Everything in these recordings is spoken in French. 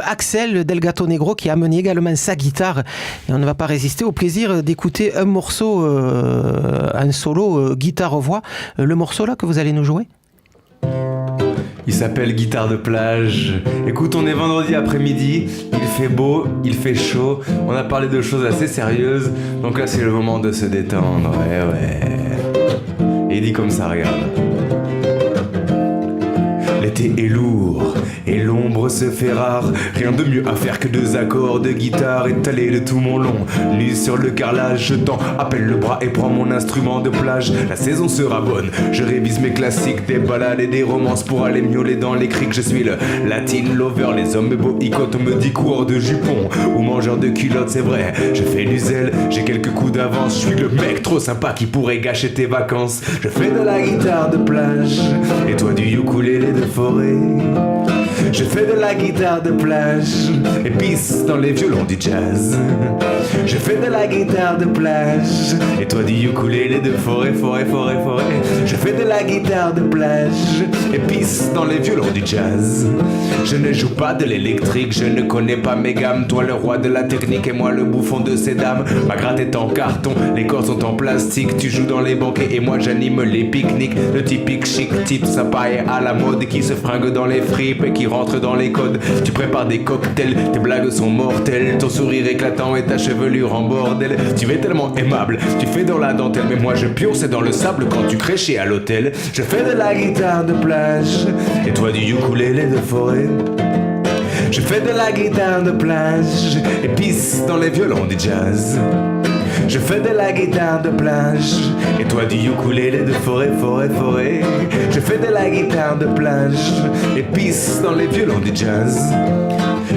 Axel Delgato Negro qui a amené également sa guitare et on ne va pas résister au plaisir d'écouter un morceau, un solo guitare-voix. Le morceau là que vous allez nous jouer ? Il s'appelle Guitare de plage. Écoute, on est vendredi après-midi, il fait beau, il fait chaud, on a parlé de choses assez sérieuses, donc là c'est le moment de se détendre, ouais. Et il dit comme ça, regarde. L'été est lourd et l'ombre se fait rare. Rien de mieux à faire que 2 accords de guitare étalés de tout mon long. Nu sur le carrelage, je tends, appelle le bras et prends mon instrument de plage. La saison sera bonne, je révise mes classiques, des ballades et des romances pour aller miauler dans les criques. Je suis le Latin lover, les hommes boycottent, on me dit coureur de jupons ou mangeur de culottes, c'est vrai. Je fais du zèle, j'ai quelques coups d'avance. Je suis le mec trop sympa qui pourrait gâcher tes vacances. Je fais de la guitare de plage et toi du ukulélé de forêt. Je fais de la guitare de plage et pisse dans les violons du jazz. Je fais de la guitare de plage et toi du ukulélé de forêt. Je fais de la guitare de plage et pisse dans les violons du jazz. Je ne joue pas de l'électrique, je ne connais pas mes gammes. Toi le roi de la technique et moi le bouffon de ces dames. Ma gratte est en carton, les cordes sont en plastique. Tu joues dans les banquets et moi j'anime les pique-niques. Le typique chic type sympa et à la mode qui se fringue dans les fripes et qui rentre dans les codes. Tu prépares des cocktails, tes blagues sont mortelles. Ton sourire éclatant et ta chevelure en bordel. Tu es tellement aimable, tu fais dans la dentelle. Mais moi je pionce dans le sable quand tu crèches à l'hôtel. Je fais de la guitare de plage et toi du ukulélé de forêt. Je fais de la guitare de plage et pisse dans les violons du jazz. Je fais de la guitare de plage et toi du ukulélé de forêt. Je fais de la guitare de plage et pisse dans les violons du jazz.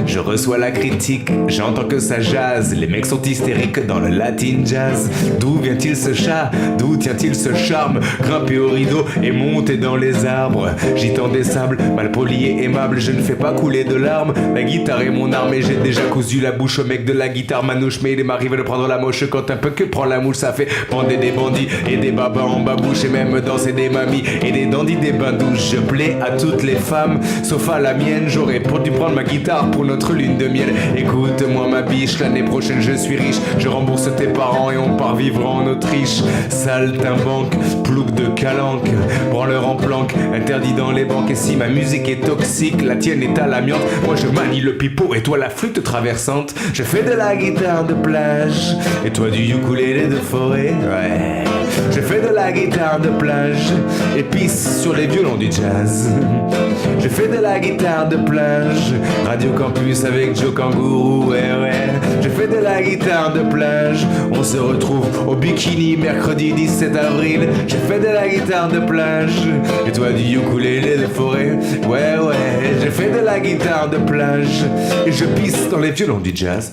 Je reçois la critique, j'entends que ça jase. Les mecs sont hystériques dans le latin jazz. D'où vient-il ce chat? D'où tient-il ce charme? Grimper au rideau et monter dans les arbres. J'y tends des sables, mal poli et aimable. Je ne fais pas couler de larmes. La guitare est mon arme et j'ai déjà cousu la bouche au mec de la guitare manouche. Mais il m'arrive de prendre la moche quand un peu que prend la mouche. Ça fait bander des bandits et des babas en babouche. Et même danser des mamies et des dandys, des bains douches. Je plais à toutes les femmes, sauf à la mienne. J'aurais dû prendre ma guitare pour notre lune de miel. Écoute-moi ma biche, l'année prochaine je suis riche. Je rembourse tes parents et on part vivre en Autriche. Saltimbanque, plouc de calanque, branleur en planque, interdit dans les banques. Et si ma musique est toxique, la tienne est à l'amiante. Moi je manie le pipeau et toi la flûte traversante. Je fais de la guitare de plage et toi du ukulélé de forêt. Ouais. Je fais de la guitare de plage et pisse sur les violons du jazz. Je fais de la guitare de plage, Radio Campus avec Joe Kangourou, ouais. Je fais de la guitare de plage, on se retrouve au bikini mercredi 17 avril. Je fais de la guitare de plage et toi du ukulélé de forêt, ouais. Je fais de la guitare de plage et je pisse dans les violons du jazz.